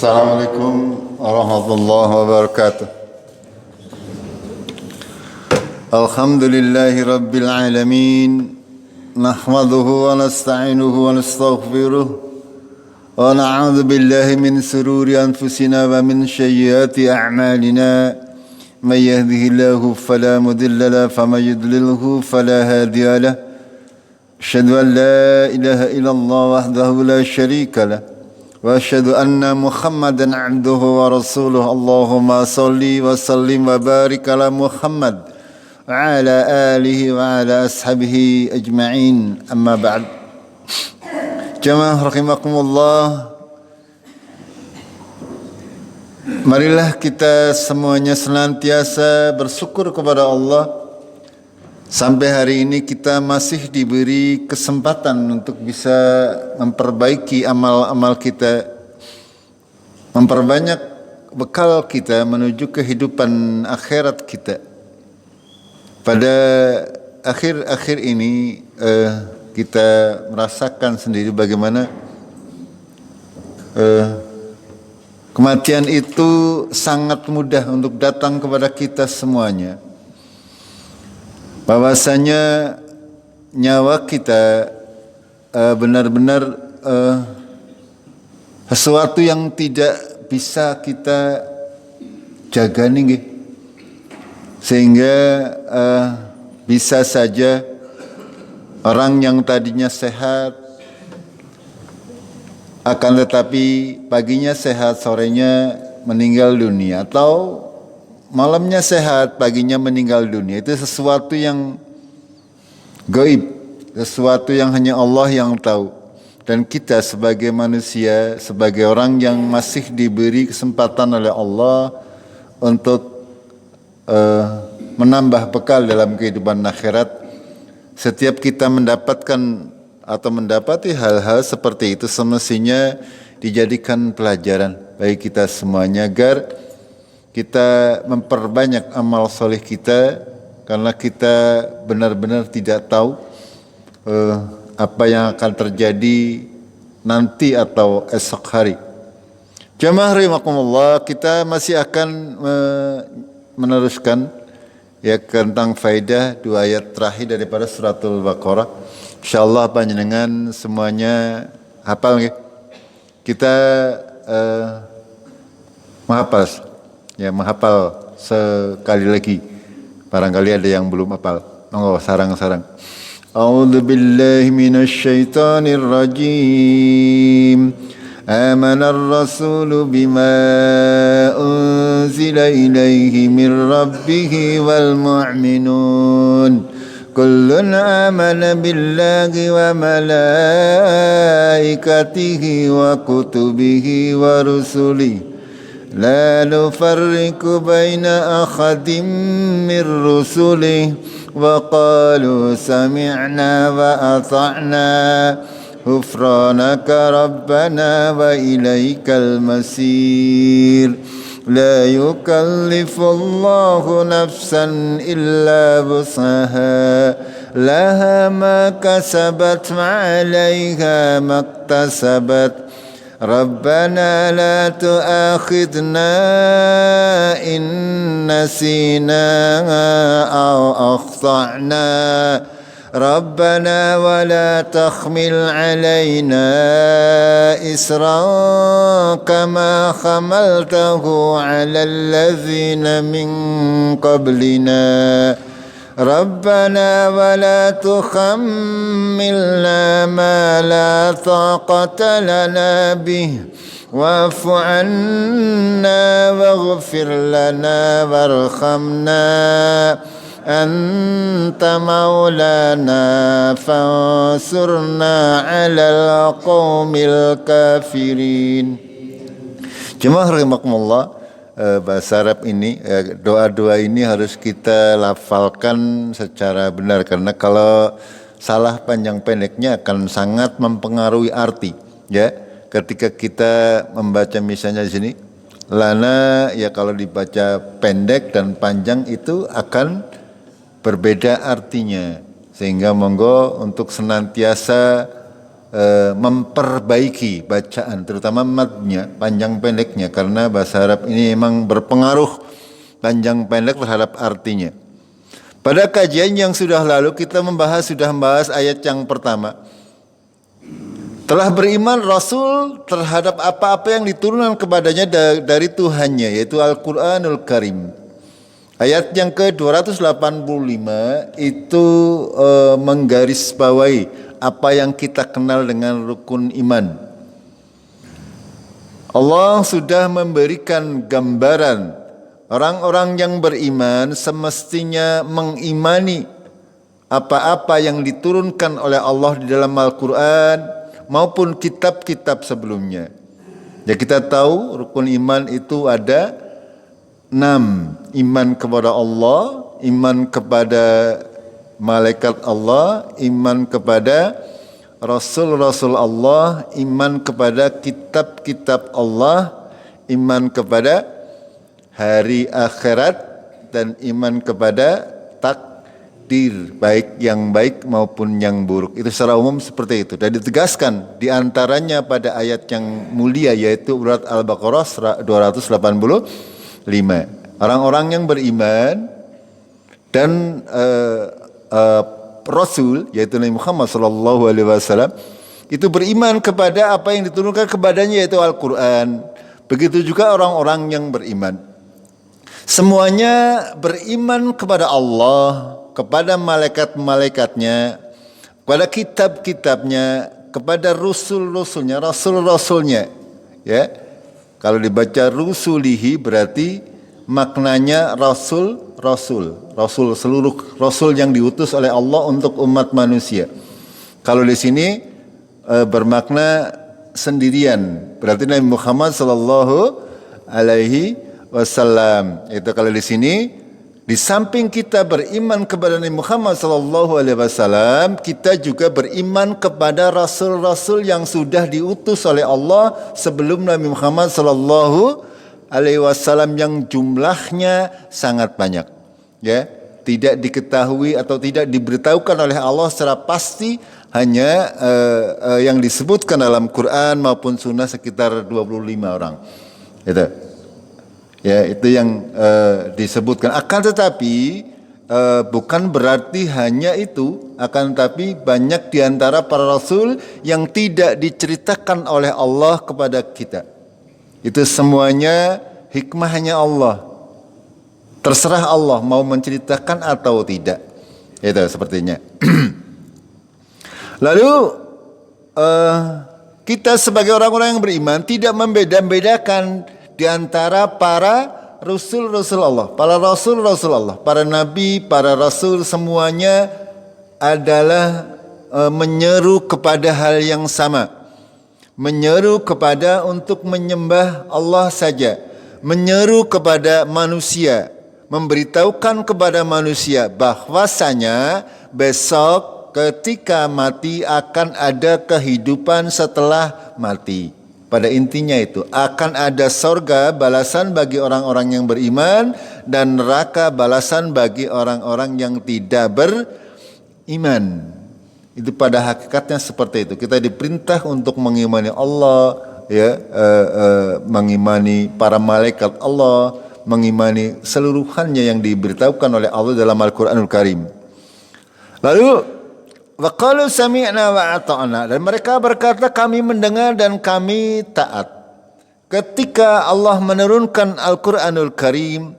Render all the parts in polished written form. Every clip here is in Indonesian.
Assalamualaikum warahmatullahi wabarakatuh. Alhamdulillahi rabbil alamin. Nahmaduhu wa nasta'inuhu wa nastaghfiruh. Wa na'udzu billahi min sururi anfusina wa min sayyiati a'malina. May yahdihillahu fala mudilla lahu wa may yudlilhu fala hadiya lahu. Asyhadu an la ilaha illallah wahdahu la syarika lahu. وأشهد أن محمدا عبده ورسوله اللهم صل وسلم وبارك على محمد وعلى آله وعلى أصحابه أجمعين أما بعد. Jamaah rahimakumullah, marilah kita semuanya senantiasa bersyukur kepada Allah. Sampai hari ini kita masih diberi kesempatan untuk bisa memperbaiki amal-amal kita, memperbanyak bekal kita menuju kehidupan akhirat kita. Pada akhir-akhir ini kita merasakan sendiri bagaimana kematian itu sangat mudah untuk datang kepada kita semuanya. Bahwasanya nyawa kita benar-benar sesuatu yang tidak bisa kita jaga nih, sehingga bisa saja orang yang tadinya sehat akan tetapi paginya sehat, sorenya meninggal dunia, atau malamnya sehat, paginya meninggal dunia. Itu sesuatu yang gaib, sesuatu yang hanya Allah yang tahu. Dan kita sebagai manusia, sebagai orang yang masih diberi kesempatan oleh Allah untuk menambah bekal dalam kehidupan akhirat, setiap kita mendapatkan atau mendapati hal-hal seperti itu semestinya dijadikan pelajaran bagi kita semuanya, agar kita memperbanyak amal soleh kita, karena kita benar-benar tidak tahu apa yang akan terjadi nanti atau esok hari. Jamaah rahimakumullah, kita masih akan meneruskan ya tentang faedah 2 ayat terakhir daripada suratul Baqarah. Insyaallah panjenengan semuanya hafal nggih? Kita menghafal. Ya, menghafal sekali lagi. Barangkali ada yang belum hafal. Monggo sarang-sarang. A'udzu billahi minasyaitonir rajim. Amanar rasulu bima unzila ilaihi mir rabbih wal mu'minun. Kullun amana billahi wa malaikatihi wa kutubihi wa rusulihi. لا نفرق بين أحد من رسله وقالوا سمعنا وأطعنا غفرانك ربنا وإليك المصير لا يكلف الله نفسا إلا وسعها لها ما كسبت وعليها ما اكتسبت ربنا لا تؤاخذنا إن نسينا أو أخطأنا ربنا ولا تحمل علينا إصرا كما حملته على الذين من قبلنا ربنا ولا تحملنا ما لا طاقة لنا به واعف عنا واغفر لنا وارحمنا أنت مولانا فانصرنا على القوم الكافرين. Jemaah rahimakumullah, bahasa Arab ini, doa-doa ini harus kita lafalkan secara benar, karena kalau salah panjang pendeknya akan sangat mempengaruhi arti. Ya, ketika kita membaca misalnya di sini lana, ya kalau dibaca pendek dan panjang itu akan berbeda artinya, sehingga monggo untuk senantiasa memperbaiki bacaan, terutama madnya, panjang pendeknya, karena bahasa Arab ini memang berpengaruh panjang pendek terhadap artinya. Pada kajian yang sudah lalu kita sudah membahas ayat yang pertama. Telah beriman Rasul terhadap apa-apa yang diturunkan kepadanya dari Tuhannya, yaitu Al-Quranul Karim. Ayat yang ke-285 itu menggarisbawahi apa yang kita kenal dengan rukun iman. Allah sudah memberikan gambaran orang-orang yang beriman semestinya mengimani apa-apa yang diturunkan oleh Allah di dalam Al-Quran maupun kitab-kitab sebelumnya. Ya, kita tahu rukun iman itu ada 6. Iman kepada Allah, iman kepada malaikat Allah, iman kepada Rasul-Rasul Allah, iman kepada kitab-kitab Allah, iman kepada hari akhirat, dan iman kepada takdir, baik yang baik maupun yang buruk. Itu secara umum seperti itu. Dan ditegaskan diantaranya pada ayat yang mulia, yaitu surat Al-Baqarah 285. Orang-orang yang beriman dan Rasul, yaitu Nabi Muhammad SAW, itu beriman kepada apa yang diturunkan kepadanya, yaitu Al-Quran. Begitu juga orang-orang yang beriman. Semuanya beriman kepada Allah, kepada malaikat-malaikatnya, kepada kitab-kitabnya, kepada rasul-rasulnya. Ya, kalau dibaca rusulihi berarti maknanya rasul seluruh rasul yang diutus oleh Allah untuk umat manusia. Kalau di sini bermakna sendirian, berarti Nabi Muhammad sallallahu alaihi wasallam. Itu kalau di sini, di samping kita beriman kepada Nabi Muhammad sallallahu alaihi wasallam, kita juga beriman kepada rasul-rasul yang sudah diutus oleh Allah sebelum Nabi Muhammad sallallahu alaihi wasallam, yang jumlahnya sangat banyak. Ya, tidak diketahui atau tidak diberitahukan oleh Allah secara pasti, hanya yang disebutkan dalam Quran maupun Sunnah sekitar 25 orang. Itu. Ya, itu yang disebutkan. Akan tetapi bukan berarti hanya itu, akan tetapi banyak di antara para rasul yang tidak diceritakan oleh Allah kepada kita. Itu semuanya hikmahnya Allah. Terserah Allah mau menceritakan atau tidak. Itu sepertinya. Lalu kita sebagai orang-orang yang beriman tidak membeda-bedakan di antara para rasul-rasul Allah, para rasul-rasul Allah, para nabi, para rasul, semuanya adalah menyeru kepada hal yang sama. Menyeru kepada untuk menyembah Allah saja. Menyeru kepada manusia, memberitahukan kepada manusia bahwasanya besok ketika mati akan ada kehidupan setelah mati. Pada intinya itu akan ada surga balasan bagi orang-orang yang beriman, dan neraka balasan bagi orang-orang yang tidak beriman. Itu pada hakikatnya seperti itu. Kita diperintah untuk mengimani Allah, ya, mengimani para malaikat Allah, mengimani seluruhannya yang diberitahukan oleh Allah dalam Al-Quranul Karim. Lalu waqalu sami'na wa ata'na, dan mereka berkata kami mendengar dan kami taat. Ketika Allah menurunkan Al-Quranul Karim,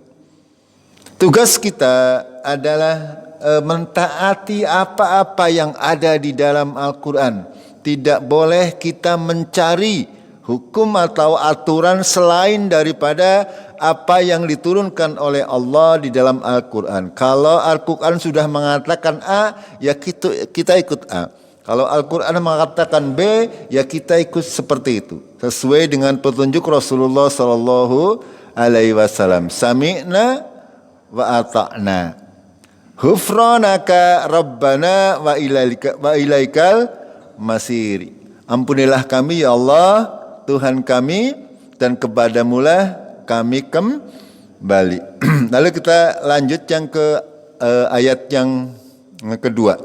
tugas kita adalah mentaati apa-apa yang ada di dalam Al-Quran. Tidak boleh kita mencari hukum atau aturan selain daripada apa yang diturunkan oleh Allah di dalam Al-Quran. Kalau Al-Quran sudah mengatakan A, ya kita ikut A. Kalau Al-Quran mengatakan B, ya kita ikut seperti itu, sesuai dengan petunjuk Rasulullah sallallahu alaihi wasallam. Sami'na wa ata'na. Ghufranaka Rabbana wa ilaikal masir. Ampunilah kami ya Allah, Tuhan kami, dan kepadamulah kami kembali. Lalu kita lanjut yang ke ayat yang kedua.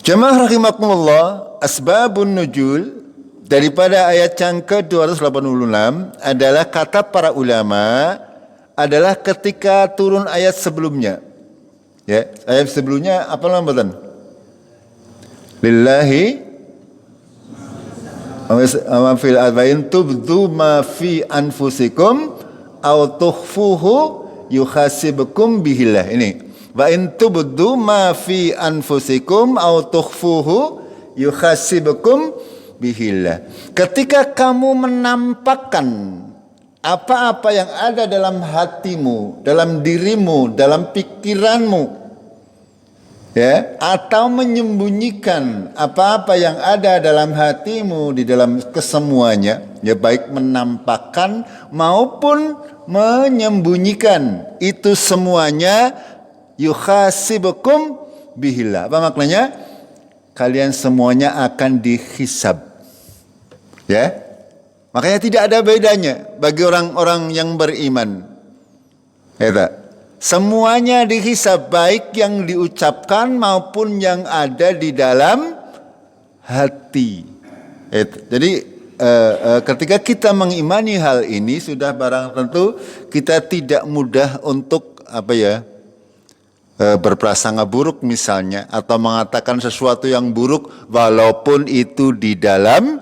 Jamaah rahimakumullah, asbabun nuzul daripada ayat yang ke-286 adalah kata para ulama adalah ketika turun ayat sebelumnya. Ya, ayat sebelumnya apa namanya? Lillahi wa fil adwain tubdu ma fi anfusikum aw tukhfuhu yuhasibukum bihillah. Ini wa in tubdu ma fi anfusikum aw tukhfuhu yuhasibukum bihillah. Ketika kamu menampakkan apa-apa yang ada dalam hatimu, dalam dirimu, dalam pikiranmu, ya, atau menyembunyikan apa-apa yang ada dalam hatimu di dalam kesemuanya, ya, baik menampakkan maupun menyembunyikan, itu semuanya yuhasibukum bihillah. Apa maknanya? Kalian semuanya akan dihisab, ya. Makanya tidak ada bedanya bagi orang-orang yang beriman, ya. Semuanya dihisab, baik yang diucapkan maupun yang ada di dalam hati. Jadi ketika kita mengimani hal ini, sudah barang tentu kita tidak mudah untuk berprasangka buruk misalnya, atau mengatakan sesuatu yang buruk walaupun itu di dalam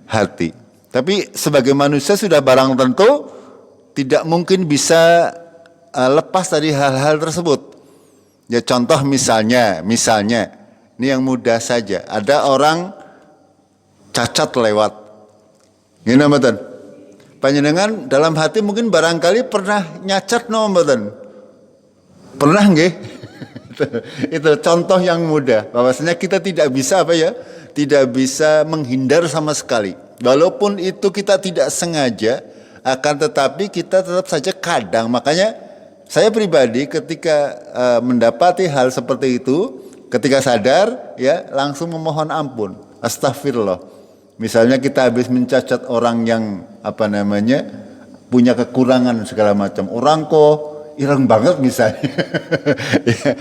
hati. Tapi sebagai manusia sudah barang tentu tidak mungkin bisa lepas dari hal-hal tersebut. Ya, contoh misalnya, ini yang mudah saja. Ada orang cacat lewat. Gini mboten? Panjenengan dalam hati mungkin barangkali pernah nyacat mboten? Pernah nggih? Itu contoh yang mudah. Bahwasanya kita tidak bisa tidak bisa menghindar sama sekali. Walaupun itu kita tidak sengaja, akan tetapi kita tetap saja kadang. Makanya saya pribadi ketika mendapati hal seperti itu, ketika sadar, ya, langsung memohon ampun, astagfirullah. Misalnya kita habis mencacat orang yang punya kekurangan segala macam, orang kok ireng banget misalnya, ya,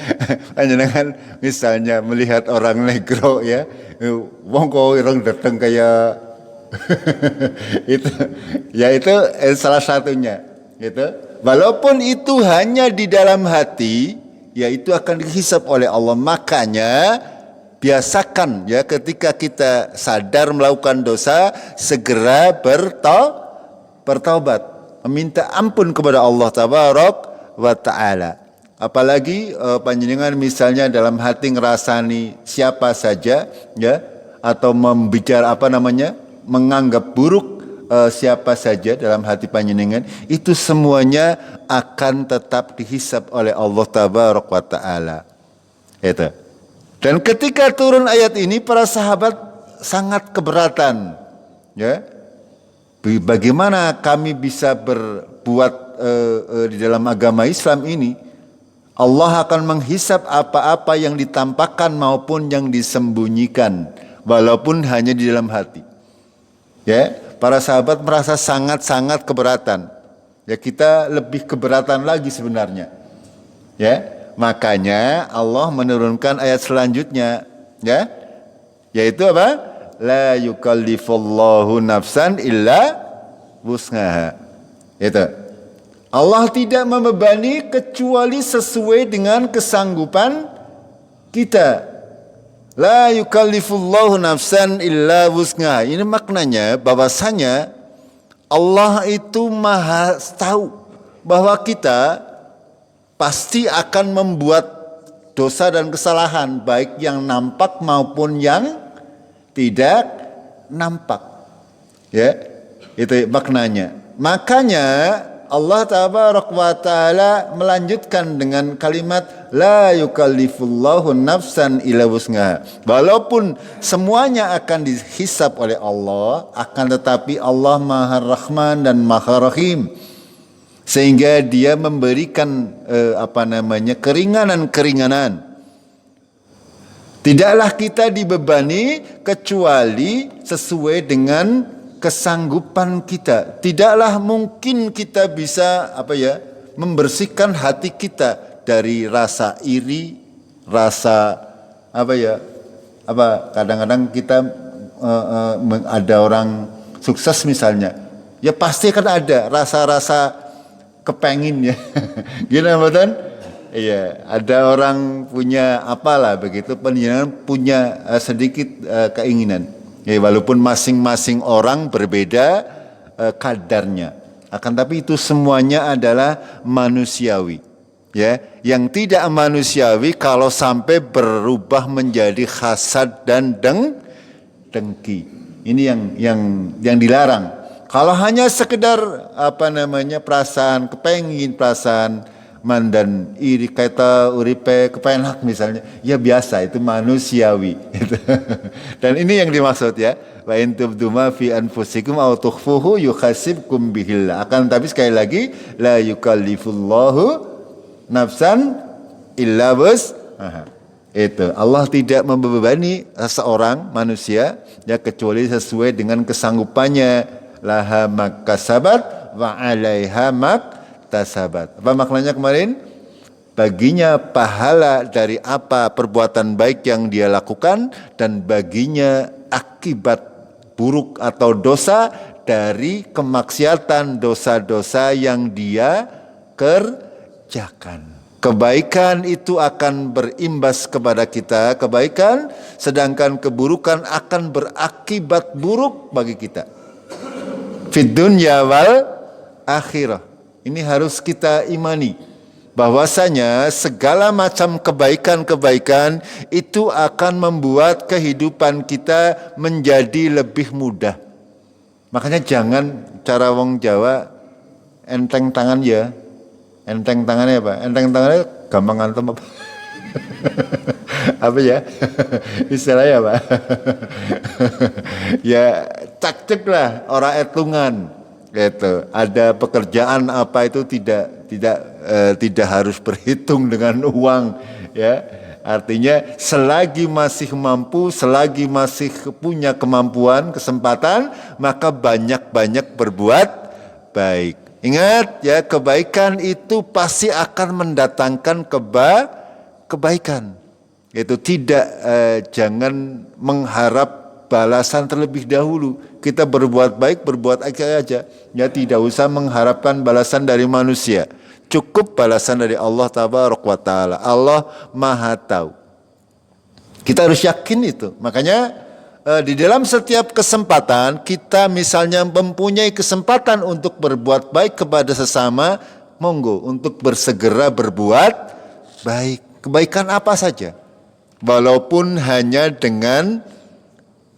misalnya melihat orang negro, ya, wong kok ireng datang kayak itu salah satunya, gitu. Walaupun itu hanya di dalam hati, ya, itu akan dihisab oleh Allah. Makanya biasakan, ya, ketika kita sadar melakukan dosa, segera bertaubat, meminta ampun kepada Allah Tabarok wa Ta'ala. Apalagi panjenengan misalnya dalam hati ngerasani siapa saja, ya, atau menganggap buruk siapa saja dalam hati panjenengan, itu semuanya akan tetap dihisab oleh Allah Tabaraka wa Ta'ala. Itu. Dan ketika turun ayat ini, para sahabat sangat keberatan, ya. Bagaimana kami bisa berbuat di dalam agama Islam ini? Allah akan menghisab apa-apa yang ditampakkan maupun yang disembunyikan, walaupun hanya di dalam hati. Ya, para sahabat merasa sangat-sangat keberatan. Ya, kita lebih keberatan lagi sebenarnya. Ya, makanya Allah menurunkan ayat selanjutnya, ya, yaitu apa? La yukallifullahu nafsan illa wus'aha. Itu. Allah tidak membebani kecuali sesuai dengan kesanggupan kita. La yukallifullahu nafsan illa wus'aha. Ini maknanya bahwasanya Allah itu Maha tahu bahwa kita pasti akan membuat dosa dan kesalahan, baik yang nampak maupun yang tidak nampak. Ya, itu maknanya. Makanya Allah Tabaraka wa Ta'ala melanjutkan dengan kalimat la yukallifullahu nafsan illa wus'aha. Walaupun semuanya akan dihisab oleh Allah, akan tetapi Allah Maha Rahman dan Maha Rahim, sehingga Dia memberikan keringanan-keringanan. Tidaklah kita dibebani kecuali sesuai dengan kesanggupan kita. Tidaklah mungkin kita bisa membersihkan hati kita dari rasa iri, rasa kadang-kadang kita ada orang sukses misalnya, ya pasti kan ada rasa-rasa kepengin ya. Gini betul? Iya, ada orang punya apalah begitu, penjenengan punya sedikit keinginan. Ya, walaupun masing-masing orang berbeda kadarnya. Akan tapi itu semuanya adalah manusiawi. Ya, yang tidak manusiawi kalau sampai berubah menjadi hasad dan dengki. Ini yang dilarang. Kalau hanya sekedar perasaan kepengin, perasaan mandan iri kata uripe kepenak misalnya, ya biasa, itu manusiawi. Dan ini yang dimaksud ya. Wa in tubdu ma fi anfusikum aw tukhfuhu yuhasibkum bihillah. Akan tapi sekali lagi, la yukallifullahu nafsan illa itu Allah tidak membebani seseorang manusia ya kecuali sesuai dengan kesanggupannya. Laha makasabat wa 'alaiha maktasabat. Apa maknanya kemarin? Baginya pahala dari apa perbuatan baik yang dia lakukan, dan baginya akibat buruk atau dosa dari kemaksiatan, dosa-dosa yang dia kerjakan. Kebaikan itu akan berimbas kepada kita kebaikan, sedangkan keburukan akan berakibat buruk bagi kita. Fid dunya wal akhirah. Ini harus kita imani, bahwasanya segala macam kebaikan-kebaikan itu akan membuat kehidupan kita menjadi lebih mudah. Makanya jangan cara wong Jawa enteng tangan ya. Enteng tangannya apa? Enteng tangannya gampang ngantem apa? Apa ya? Istilahnya apa? Ya cak-cek lah, orang etungan. Gitu. Ada pekerjaan apa itu tidak harus berhitung dengan uang, ya. Artinya selagi masih mampu, selagi masih punya kemampuan, kesempatan, maka banyak-banyak berbuat baik. Ingat ya, kebaikan itu pasti akan mendatangkan kebaikan. Itu jangan mengharap balasan terlebih dahulu. Kita berbuat baik, berbuat aja. Ya, tidak usah mengharapkan balasan dari manusia. Cukup balasan dari Allah Tabaraka wa Ta'ala. Allah Maha Tahu. Kita harus yakin itu. Makanya di dalam setiap kesempatan kita misalnya mempunyai kesempatan untuk berbuat baik kepada sesama, monggo untuk bersegera berbuat baik. Kebaikan apa saja. Walaupun hanya dengan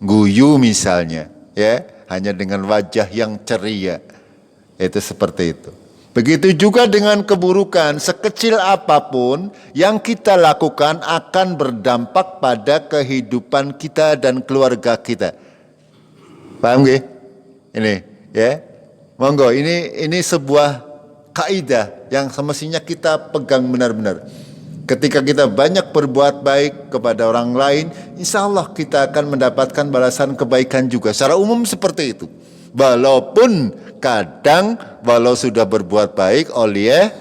guyu misalnya, ya, hanya dengan wajah yang ceria. Itu seperti itu. Begitu juga dengan keburukan, sekecil apapun yang kita lakukan akan berdampak pada kehidupan kita dan keluarga kita. Paham gak? Ini, ya. Monggo, ini sebuah kaidah yang semestinya kita pegang benar-benar. Ketika kita banyak berbuat baik kepada orang lain, insya Allah kita akan mendapatkan balasan kebaikan juga. Secara umum seperti itu. Walaupun kadang walau sudah berbuat baik oleh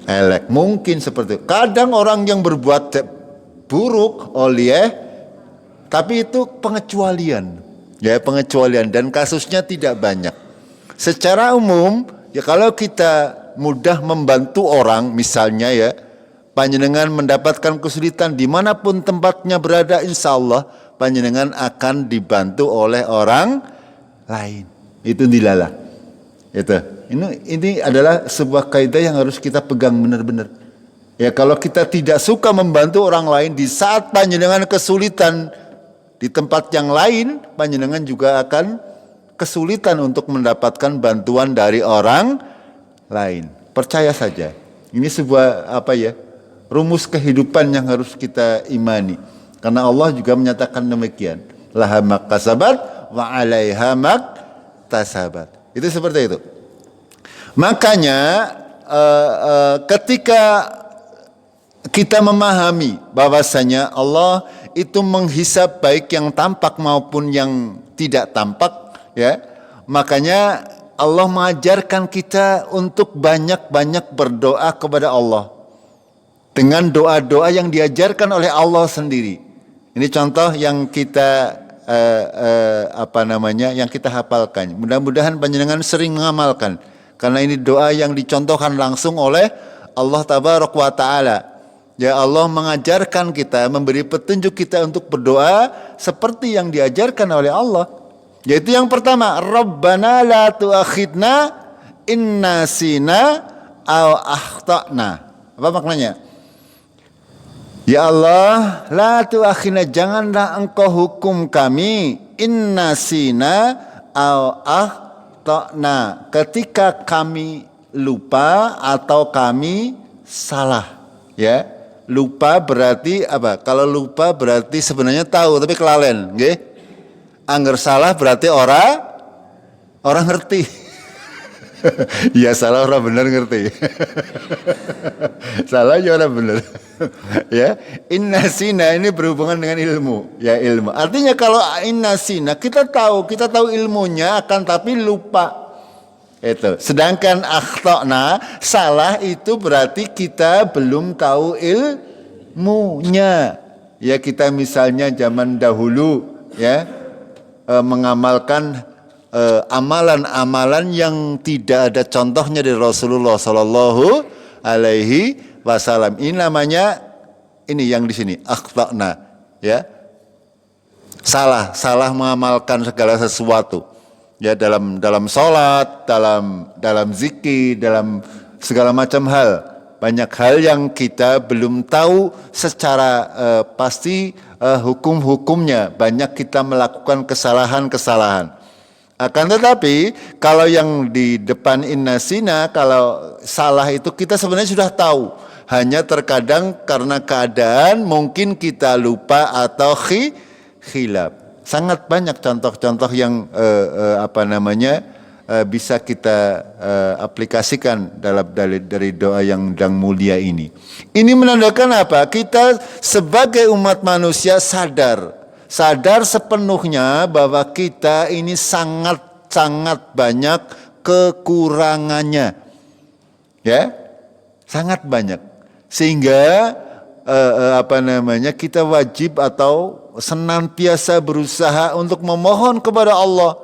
elek, mungkin seperti itu. Kadang orang yang berbuat buruk oleh, tapi itu pengecualian, ya, pengecualian, dan kasusnya tidak banyak. Secara umum ya, kalau kita mudah membantu orang misalnya ya, panjenengan mendapatkan kesulitan dimanapun tempatnya berada, insya Allah panjenengan akan dibantu oleh orang lain. Itu dilalah. Itu. Ini adalah sebuah kaidah yang harus kita pegang benar-benar. Ya, kalau kita tidak suka membantu orang lain di saat panjenengan kesulitan di tempat yang lain, panjenengan juga akan kesulitan untuk mendapatkan bantuan dari orang lain. Percaya saja. Ini sebuah rumus kehidupan yang harus kita imani. Karena Allah juga menyatakan demikian. Laha makasabat wa 'alaiha maktasabat. Itu seperti itu. Makanya ketika kita memahami bahwasanya Allah itu menghisab baik yang tampak maupun yang tidak tampak, ya. Makanya Allah mengajarkan kita untuk banyak-banyak berdoa kepada Allah dengan doa-doa yang diajarkan oleh Allah sendiri. Ini contoh yang kita yang kita hafalkan. Mudah-mudahan panjenengan sering mengamalkan, karena ini doa yang dicontohkan langsung oleh Allah Tabaraka wa Ta'ala. Ya, Allah mengajarkan kita, memberi petunjuk kita untuk berdoa seperti yang diajarkan oleh Allah. Yaitu yang pertama, Rabbana la tu'akhidna in nasina aw akhtana. Apa maknanya? Ya Allah, la tu'akhidna, janganlah engkau hukum kami in nasina aw akhtana, ketika kami lupa atau kami salah. Ya, lupa berarti apa? Kalau lupa berarti sebenarnya tahu tapi kelalen, nggih. Angger salah berarti orang ngerti. Ya, salah orang benar ngerti. Salah ya orang benar. Ya, innasina ini berhubungan dengan ilmu. Ya, ilmu. Artinya kalau innasina kita tahu ilmunya, akan tapi lupa. Itu. Sedangkan akhtana, salah itu berarti kita belum tahu ilmunya. Ya, kita misalnya zaman dahulu ya mengamalkan amalan-amalan yang tidak ada contohnya dari Rasulullah Sallallahu Alaihi Wasallam. Ini namanya, ini yang di sini akhtana, ya, salah mengamalkan segala sesuatu. Ya, dalam sholat, dalam zikir, dalam segala macam hal. Banyak hal yang kita belum tahu secara pasti hukum-hukumnya. Banyak kita melakukan kesalahan-kesalahan. Akan tetapi kalau yang di depan innasina, kalau salah itu kita sebenarnya sudah tahu. Hanya terkadang karena keadaan mungkin kita lupa atau khilaf. Sangat banyak contoh-contoh yang bisa kita aplikasikan dari doa yang mulia ini. Ini menandakan apa? Kita sebagai umat manusia sadar sepenuhnya bahwa kita ini sangat banyak kekurangannya. Ya, sangat banyak. Sehingga kita wajib atau senantiasa berusaha untuk memohon kepada Allah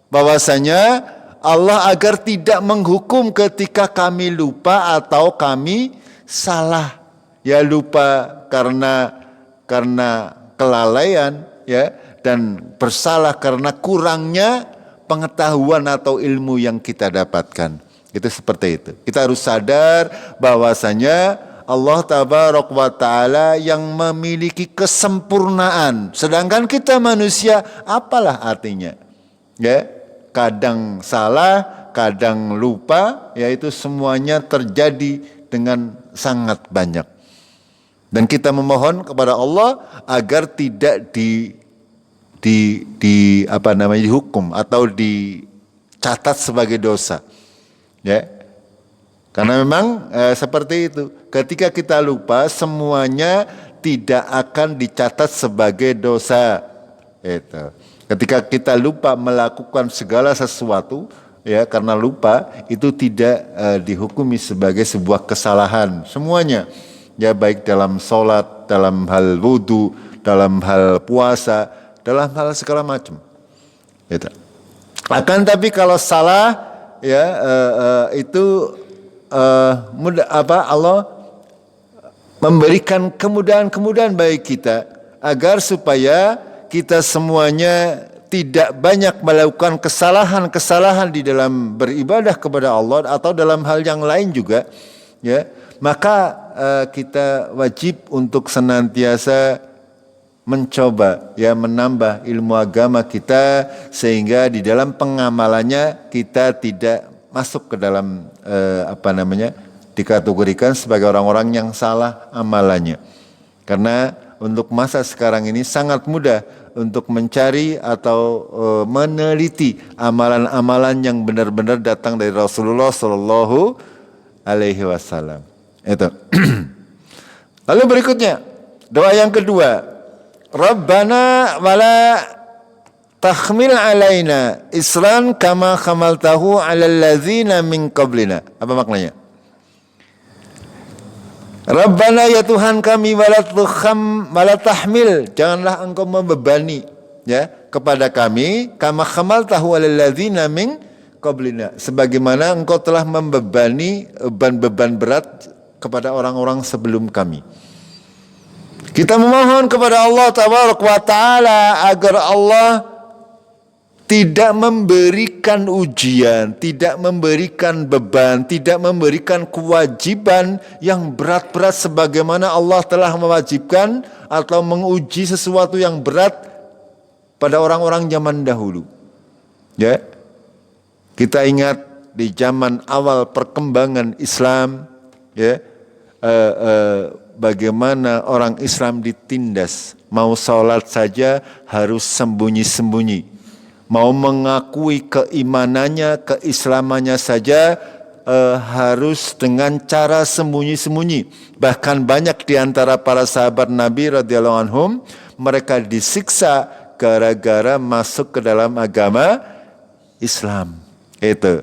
bahwasanya Allah agar tidak menghukum ketika kami lupa atau kami salah. Ya, lupa karena kelalaian, ya, dan bersalah karena kurangnya pengetahuan atau ilmu yang kita dapatkan. Itu seperti itu. Kita harus sadar bahwasanya Allah Tabaraka wa Ta'ala yang memiliki kesempurnaan, sedangkan kita manusia apalah artinya? Ya, kadang salah, kadang lupa, yaitu semuanya terjadi dengan sangat banyak. Dan kita memohon kepada Allah agar tidak dihukum atau dicatat sebagai dosa. Ya. Karena memang seperti itu. Ketika kita lupa, semuanya tidak akan dicatat sebagai dosa. Itu. Ketika kita lupa melakukan segala sesuatu, ya, karena lupa, itu tidak dihukumi sebagai sebuah kesalahan. Semuanya, ya, baik dalam sholat, dalam hal wudu, dalam hal puasa, dalam hal segala macam. Gitu. Akan tapi kalau salah, ya, Allah memberikan kemudahan-kemudahan bagi kita agar supaya kita semuanya tidak banyak melakukan kesalahan-kesalahan di dalam beribadah kepada Allah atau dalam hal yang lain juga, ya. Maka kita wajib untuk senantiasa mencoba, ya, menambah ilmu agama kita sehingga di dalam pengamalannya kita tidak masuk ke dalam dikategorikan sebagai orang-orang yang salah amalannya. Karena untuk masa sekarang ini sangat mudah untuk mencari atau meneliti amalan-amalan yang benar-benar datang dari Rasulullah Sallallahu Alaihi Wasallam. Itu. Lalu berikutnya doa yang kedua, Rabbana wala tahmil alaina isran kama hamaltahu alal ladzina min qablina. Apa maknanya? Rabbana ya Tuhan kami wala tahmil, janganlah engkau membebani ya kepada kami kama hamaltahu alal ladzina min qablina, sebagaimana engkau telah membebani beban-beban berat kepada orang-orang sebelum kami. Kita memohon kepada Allah tabaraka wa taala agar Allah tidak memberikan ujian, tidak memberikan beban, tidak memberikan kewajiban yang berat-berat sebagaimana Allah telah mewajibkan atau menguji sesuatu yang berat pada orang-orang zaman dahulu. Ya. Kita ingat di zaman awal perkembangan Islam, ya, bagaimana orang Islam ditindas, mau sholat saja harus sembunyi-sembunyi. Mau mengakui keimanannya, keislamannya saja harus dengan cara sembunyi-sembunyi. Bahkan banyak di antara para sahabat Nabi radhiyallahu anhum mereka disiksa gara-gara masuk ke dalam agama Islam. Itu.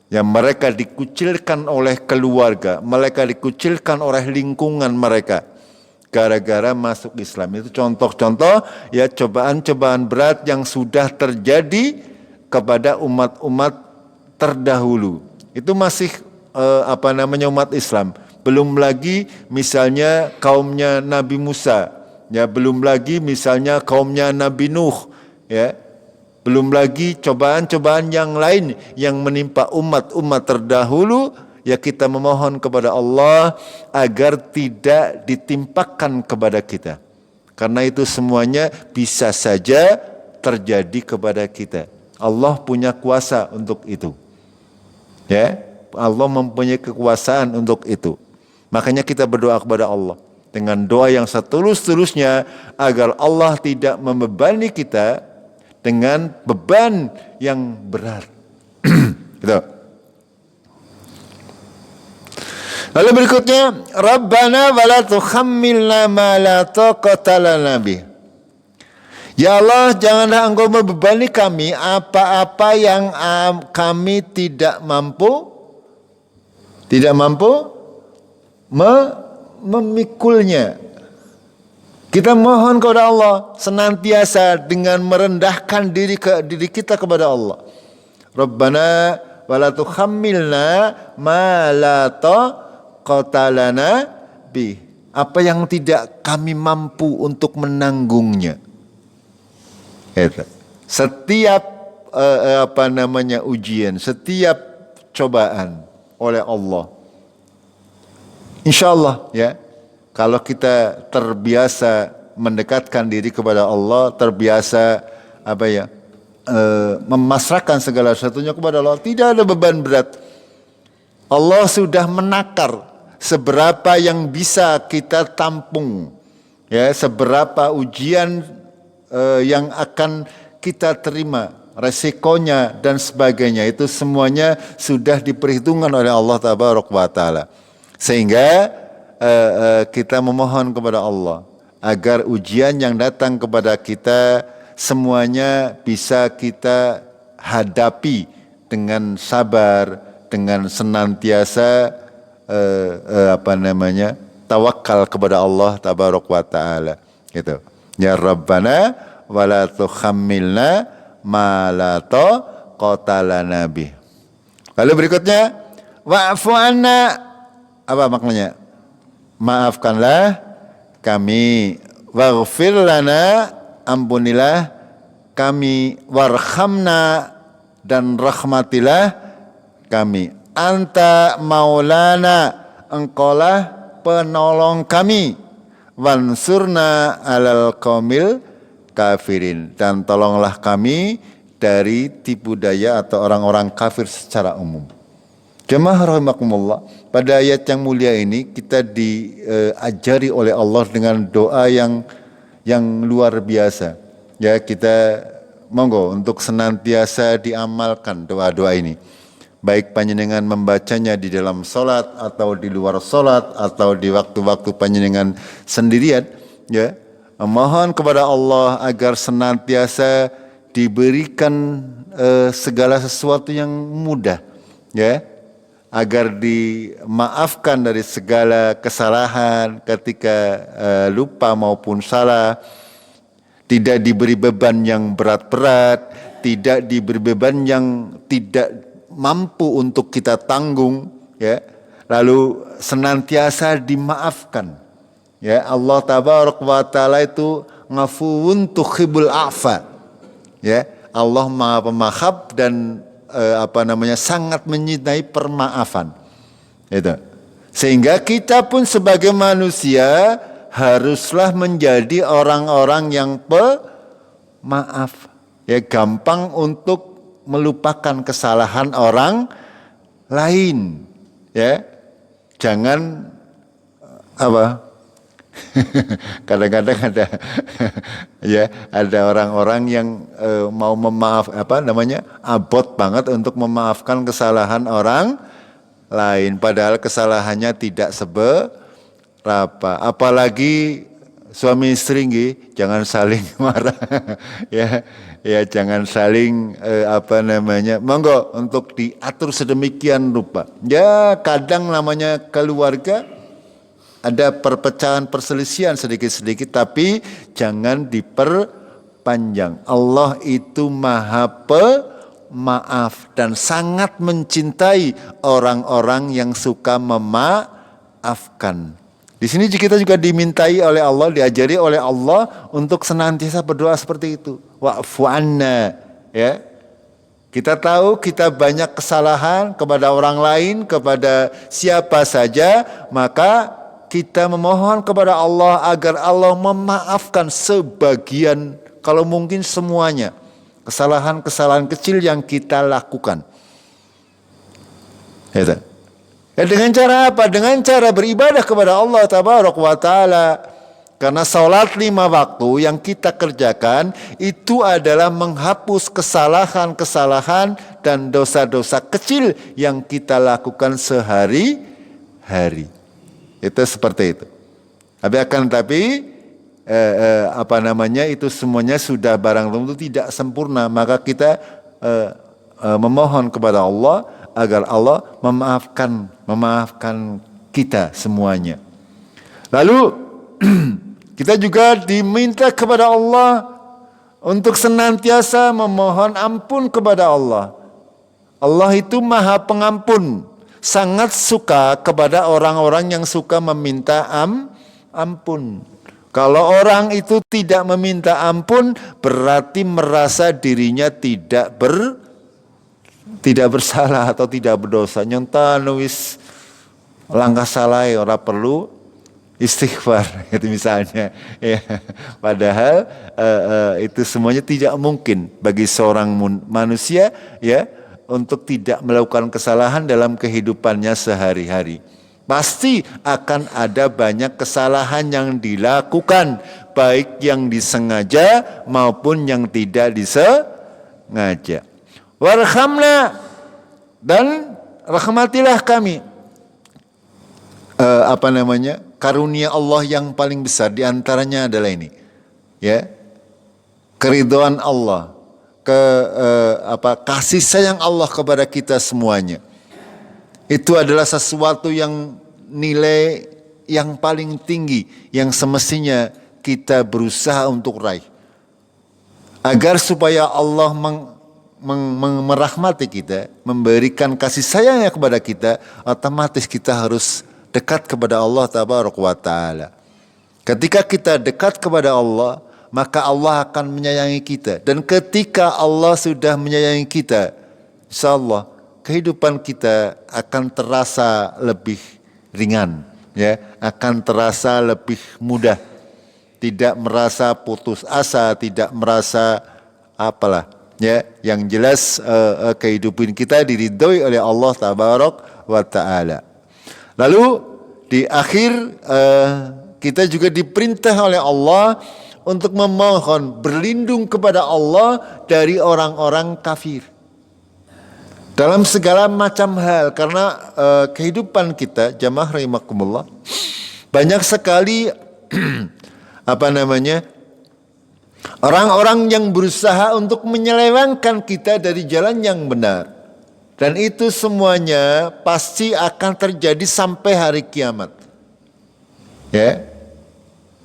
Yang mereka dikucilkan oleh keluarga, mereka dikucilkan oleh lingkungan mereka. Gara-gara masuk Islam. Itu contoh-contoh ya cobaan-cobaan berat yang sudah terjadi kepada umat-umat terdahulu. Itu masih umat Islam. Belum lagi misalnya kaumnya Nabi Musa, ya belum lagi misalnya kaumnya Nabi Nuh, ya. Belum lagi cobaan-cobaan yang lain yang menimpa umat-umat terdahulu. Ya kita memohon kepada Allah agar tidak ditimpakan kepada kita. Karena itu semuanya bisa saja terjadi kepada kita. Allah punya kuasa untuk itu. Ya, Allah mempunyai kekuasaan untuk itu. Makanya kita berdoa kepada Allah dengan doa yang setulus-tulusnya agar Allah tidak membebani kita dengan beban yang berat. Gitu. Lalu berikutnya, Rabbana wala tuhammilna ma la taqata lana bih. Ya Allah, janganlah engkau membebani kami apa-apa yang kami tidak mampu memikulnya. Kita mohon kepada Allah senantiasa dengan merendahkan diri kita kepada Allah. Rabbana wala tuhammilna ma la taqata lana bih. Apa yang tidak kami mampu untuk menanggungnya. Setiap ujian, setiap cobaan oleh Allah. Insyaallah ya. Kalau kita terbiasa mendekatkan diri kepada Allah, terbiasa memasrahkan segala sesuatunya kepada Allah, tidak ada beban berat. Allah sudah menakar seberapa yang bisa kita tampung, ya, seberapa ujian yang akan kita terima, resikonya dan sebagainya, itu semuanya sudah diperhitungkan oleh Allah Tabaraka wa Ta'ala. Sehingga kita memohon kepada Allah agar ujian yang datang kepada kita semuanya bisa kita hadapi dengan sabar, dengan senantiasa tawakal kepada Allah Tabaraka wa Ta'ala. Gitu. Ya Rabbana wala tuhammilna ma la taqata lana bih. Lalu berikutnya, wa'fu anna, apa maknanya? Maafkanlah kami, waghfir lana, ampunilah kami, warhamna, dan rahmatilah kami. Anta maulana, engkaulah penolong kami, wansurna alal qaumil kafirin, dan tolonglah kami dari tipu daya atau orang-orang kafir secara umum. Jemaah rahimakumullah, pada ayat yang mulia ini kita diajari oleh Allah dengan doa yang luar biasa. Ya, kita monggo untuk senantiasa diamalkan doa-doa ini. Baik panjenengan membacanya di dalam salat atau di luar salat atau di waktu-waktu panjenengan sendirian, ya. Mohon kepada Allah agar senantiasa diberikan segala sesuatu yang mudah, ya. agar dimaafkan dari segala kesalahan ketika lupa maupun salah, tidak diberi beban yang berat-berat, tidak diberi beban yang tidak mampu untuk kita tanggung, ya. Lalu senantiasa dimaafkan. Ya, Allah tabaraka wa taala itu ngafuwun tuhibbul afa. Ya, Allah Maha Pemaaf dan sangat mencintai permaafan. Itu. Sehingga kita pun sebagai manusia haruslah menjadi orang-orang yang pemaaf. Ya, gampang untuk melupakan kesalahan orang lain. Ya. Jangan kadang-kadang ada orang-orang yang mau abot banget untuk memaafkan kesalahan orang lain, padahal kesalahannya tidak seberapa. Apalagi suami istri, jangan saling marah. ya jangan saling monggo untuk diatur sedemikian rupa. Ya, kadang namanya keluarga ada perpecahan, perselisihan sedikit-sedikit, tapi jangan diperpanjang. Allah itu Maha Pemaaf dan sangat mencintai orang-orang yang suka memaafkan. Di sini kita juga dimintai oleh Allah, diajari oleh Allah untuk senantiasa berdoa seperti itu. Wa'fu anna, ya. Kita tahu kita banyak kesalahan kepada orang lain, kepada siapa saja, maka kita memohon kepada Allah agar Allah memaafkan sebagian, kalau mungkin semuanya, kesalahan-kesalahan kecil yang kita lakukan. Ya, dengan cara apa? Dengan cara beribadah kepada Allah tabaraka wa taala. Karena salat 5 waktu yang kita kerjakan itu adalah menghapus kesalahan-kesalahan dan dosa-dosa kecil yang kita lakukan sehari-hari. Itu seperti itu. Tapi itu semuanya sudah barang tentu tidak sempurna, maka kita memohon kepada Allah agar Allah memaafkan kita semuanya. Lalu kita juga diminta kepada Allah untuk senantiasa memohon ampun kepada Allah. Allah itu Maha Pengampun. Sangat suka kepada orang-orang yang suka meminta ampun. Kalau orang itu tidak meminta ampun, berarti merasa dirinya tidak bersalah atau tidak berdosa. Nyontan wis langkah salah, ora perlu istighfar, itu misalnya. Ya. Padahal itu semuanya tidak mungkin bagi seorang manusia, ya, untuk tidak melakukan kesalahan dalam kehidupannya sehari-hari. Pasti akan ada banyak kesalahan yang dilakukan, baik yang disengaja maupun yang tidak disengaja. Warhamna, dan rahmatilah kami. Karunia Allah yang paling besar diantaranya adalah ini, ya, keridhaan Allah. Kasih sayang Allah kepada kita semuanya. Itu adalah sesuatu yang nilai yang paling tinggi yang semestinya kita berusaha untuk raih. Agar supaya Allah merahmati kita, memberikan kasih sayangnya kepada kita, otomatis kita harus dekat kepada Allah tabaraka wa taala. Ketika kita dekat kepada Allah, maka Allah akan menyayangi kita. Dan ketika Allah sudah menyayangi kita, insyaallah kehidupan kita akan terasa lebih ringan, ya, akan terasa lebih mudah. Tidak merasa putus asa, tidak merasa ya. Yang jelas kehidupan kita diridhoi oleh Allah tabaraka wa taala. Lalu di akhir kita juga diperintah oleh Allah untuk memohon berlindung kepada Allah dari orang-orang kafir dalam segala macam hal. Karena kehidupan kita, jamaah rahimakumullah, banyak sekali orang-orang yang berusaha untuk menyelewengkan kita dari jalan yang benar. Dan itu semuanya pasti akan terjadi sampai hari kiamat. Ya.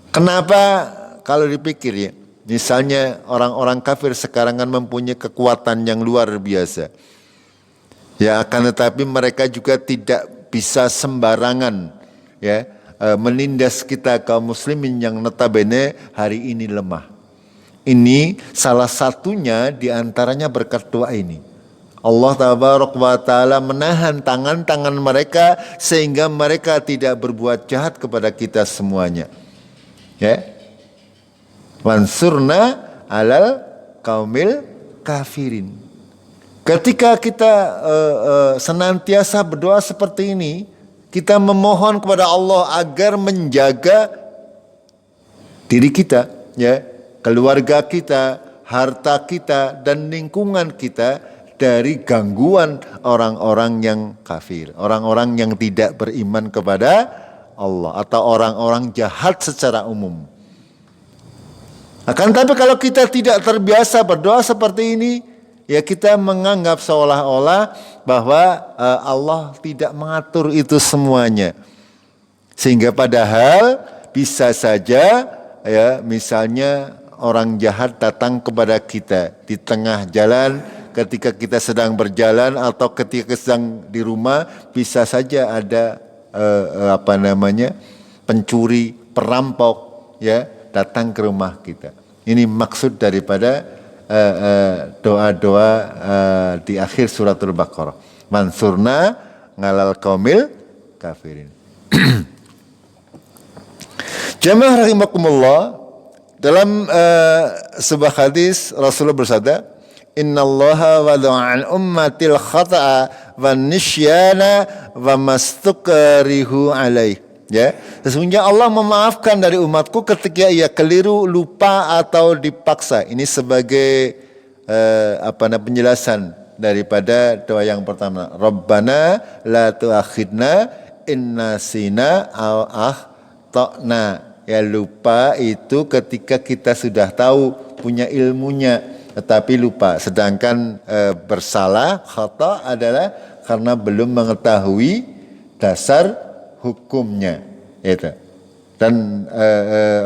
Kenapa kalau dipikir ya, misalnya orang-orang kafir sekarang kan mempunyai kekuatan yang luar biasa. Ya, akan tetapi mereka juga tidak bisa sembarangan ya menindas kita kaum muslimin yang notabene hari ini lemah. Ini salah satunya diantaranya berkat doa ini. Allah tabaraka wa ta'ala menahan tangan-tangan mereka sehingga mereka tidak berbuat jahat kepada kita semuanya. Ya. Wansurna alal kaumil kafirin. Ketika kita senantiasa berdoa seperti ini, kita memohon kepada Allah agar menjaga diri kita, ya, keluarga kita, harta kita, dan lingkungan kita dari gangguan orang-orang yang kafir, orang-orang yang tidak beriman kepada Allah atau orang-orang jahat secara umum. Akan tapi kalau kita tidak terbiasa berdoa seperti ini, ya kita menganggap seolah-olah bahwa Allah tidak mengatur itu semuanya. Sehingga padahal bisa saja ya misalnya orang jahat datang kepada kita di tengah jalan ketika kita sedang berjalan atau ketika sedang di rumah, bisa saja ada pencuri, perampok ya datang ke rumah kita. Ini maksud daripada doa-doa di akhir suratul Baqarah. Mansurna ngalal qaumil kafirin. Jamaah rahimakumullah, dalam sebuah hadis Rasulullah bersabda, "Innallaha wada'an ummatil khata'a wan nisyana wa mastukrihu alaih." Ya, sesungguhnya Allah memaafkan dari umatku ketika ia keliru, lupa atau dipaksa. Ini sebagai penjelasan daripada doa yang pertama. Rabbana la tu'akhidna in nasina aw akhtana. Ya, lupa itu ketika kita sudah tahu, punya ilmunya, tetapi lupa. Sedangkan bersalah, khata adalah karena belum mengetahui dasar hukumnya, itu. Dan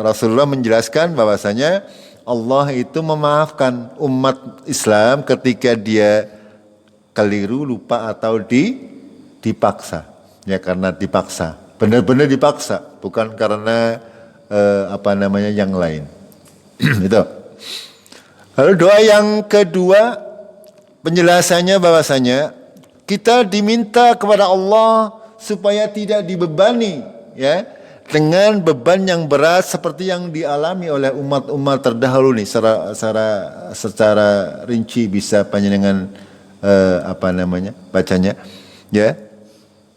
Rasulullah menjelaskan bahwasanya Allah itu memaafkan umat Islam ketika dia keliru, lupa atau dipaksa. Ya, karena dipaksa, benar-benar dipaksa, bukan karena yang lain. Itu. Lalu doa yang kedua, penjelasannya bahwasanya kita diminta kepada Allah supaya tidak dibebani ya dengan beban yang berat seperti yang dialami oleh umat-umat terdahulu nih, secara rinci bisa panjenengan bacanya ya.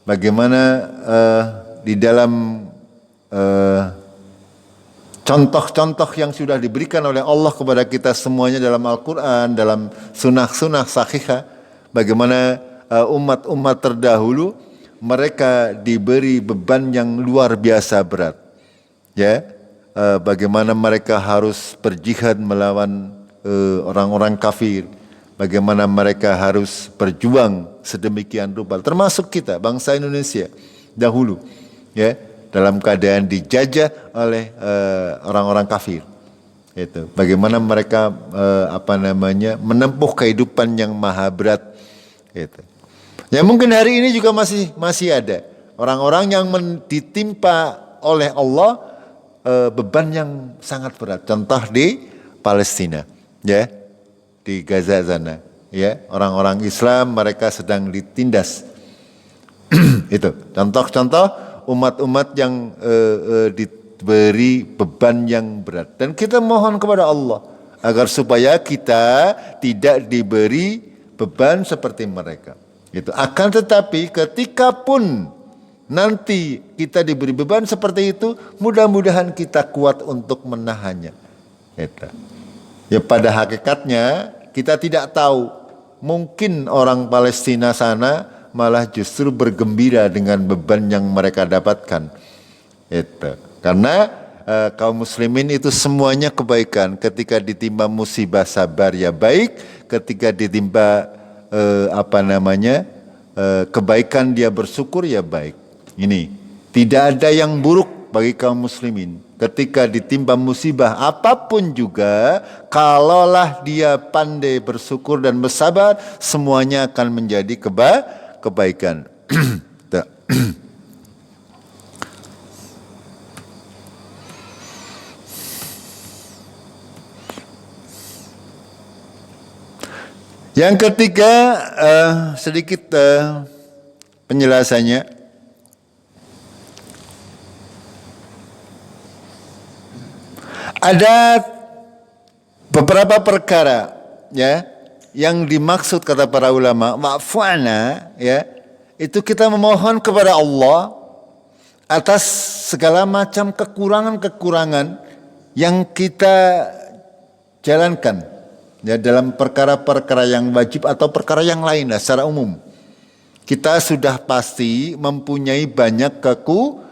Bagaimana di dalam contoh-contoh yang sudah diberikan oleh Allah kepada kita semuanya dalam Al-Quran, dalam sunnah-sunnah sahihah, bagaimana umat-umat terdahulu mereka diberi beban yang luar biasa berat, ya. Bagaimana mereka harus berjihad melawan orang-orang kafir, bagaimana mereka harus berjuang sedemikian rupa, termasuk kita bangsa Indonesia dahulu, ya, dalam keadaan dijajah oleh orang-orang kafir. Itu bagaimana mereka menempuh kehidupan yang maha berat, itu. Ya, mungkin hari ini juga masih ada orang-orang yang ditimpa oleh Allah beban yang sangat berat. Contoh di Palestina, ya, di Gaza sana, ya, orang-orang Islam mereka sedang ditindas. Itu contoh-contoh umat-umat yang diberi beban yang berat. Dan kita mohon kepada Allah agar supaya kita tidak diberi beban seperti mereka. Gitu. Akan tetapi ketika pun nanti kita diberi beban seperti itu, mudah-mudahan kita kuat untuk menahannya. Gitu. Ya, pada hakikatnya kita tidak tahu, mungkin orang Palestina sana malah justru bergembira dengan beban yang mereka dapatkan. Gitu. Karena kaum muslimin itu semuanya kebaikan. Ketika ditimpa musibah sabar ya baik, ketika ditimpa kebaikan dia bersyukur ya baik. Ini tidak ada yang buruk bagi kaum muslimin ketika ditimpa musibah apapun juga, kalaulah dia pandai bersyukur dan bersabar, semuanya akan menjadi kebaikan. Yang ketiga, sedikit penjelasannya. Ada beberapa perkara ya yang dimaksud kata para ulama wa'fu'na ya, itu kita memohon kepada Allah atas segala macam kekurangan-kekurangan yang kita jalankan ya dalam perkara-perkara yang wajib atau perkara yang lain lah secara umum. Kita sudah pasti mempunyai banyak kekurangan.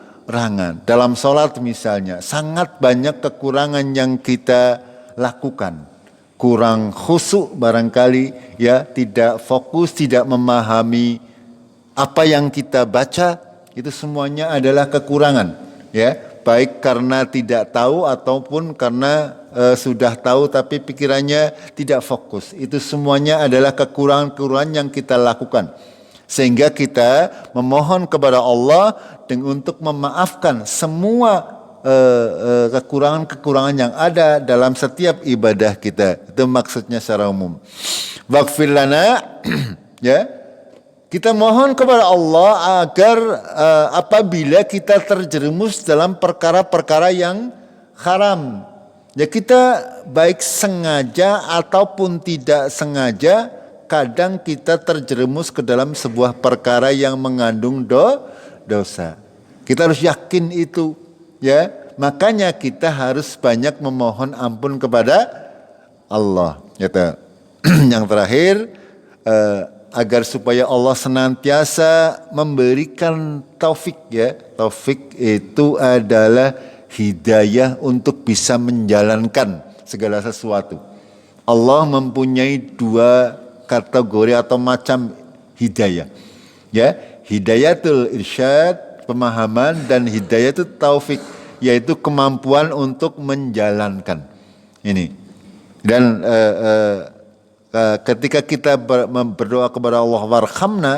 Dalam sholat misalnya, sangat banyak kekurangan yang kita lakukan. Kurang khusyuk barangkali, ya, tidak fokus, tidak memahami apa yang kita baca, itu semuanya adalah kekurangan. Ya, baik karena tidak tahu ataupun karena sudah tahu tapi pikirannya tidak fokus. Itu semuanya adalah kekurangan-kekurangan yang kita lakukan. Sehingga kita memohon kepada Allah untuk memaafkan semua kekurangan-kekurangan yang ada dalam setiap ibadah kita. Itu maksudnya secara umum. Waghfir lana, ya, kita mohon kepada Allah agar apabila kita terjerumus dalam perkara-perkara yang haram, ya, kita baik sengaja ataupun tidak sengaja, kadang kita terjerumus ke dalam sebuah perkara yang mengandung dosa. Kita harus yakin itu, ya. Makanya kita harus banyak memohon ampun kepada Allah. Gitu. Yang terakhir, agar supaya Allah senantiasa memberikan taufik, ya. Taufik itu adalah hidayah untuk bisa menjalankan segala sesuatu. Allah mempunyai dua kategori atau macam hidayah, ya, hidayatul irsyad, pemahaman, dan hidayatul taufik, yaitu kemampuan untuk menjalankan ini. Dan ketika kita berdoa kepada Allah warhamna,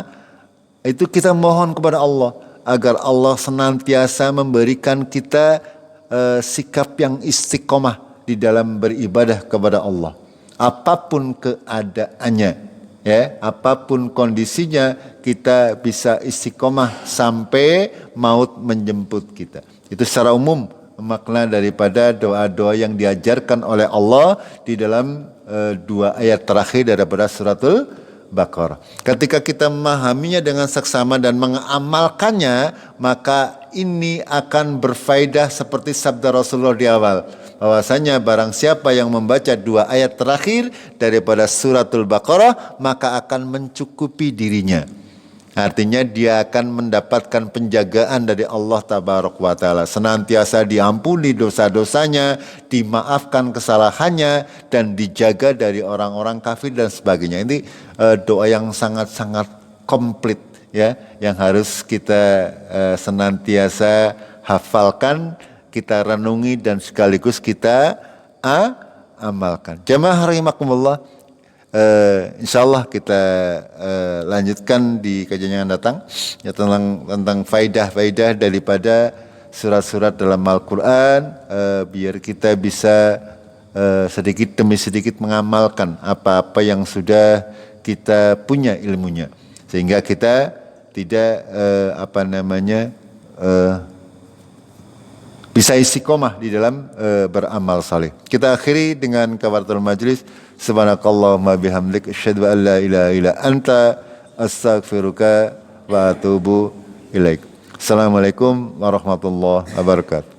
itu kita mohon kepada Allah agar Allah senantiasa memberikan kita sikap yang istiqomah di dalam beribadah kepada Allah. Apapun keadaannya, ya, apapun kondisinya, kita bisa istiqomah sampai maut menjemput kita. Itu secara umum makna daripada doa-doa yang diajarkan oleh Allah di dalam dua ayat terakhir daripada suratul Baqarah. Ketika kita memahaminya dengan seksama dan mengamalkannya, maka ini akan berfaedah seperti sabda Rasulullah di awal, bahwasanya barang siapa yang membaca dua ayat terakhir daripada suratul Baqarah, maka akan mencukupi dirinya. Artinya dia akan mendapatkan penjagaan dari Allah Tabaraka wa Ta'ala. Senantiasa diampuni dosa-dosanya, dimaafkan kesalahannya, dan dijaga dari orang-orang kafir dan sebagainya. Ini doa yang sangat-sangat komplit, ya, yang harus kita senantiasa hafalkan, kita renungi, dan sekaligus kita amalkan. Jamaah rahimakumullah. Insyaallah kita lanjutkan di kajian yang datang, ya, tentang faidah-faidah daripada surat-surat dalam Al-Quran, biar kita bisa sedikit demi sedikit mengamalkan apa-apa yang sudah kita punya ilmunya, sehingga kita tidak bisa istiqomah di dalam beramal saleh. Kita akhiri dengan kafaratul majlis. Subhanakallahumma bihamdik asyhadu an la ilaha illa anta astaghfiruka wa atubu ilaik. Assalamualaikum warahmatullahi wabarakatuh.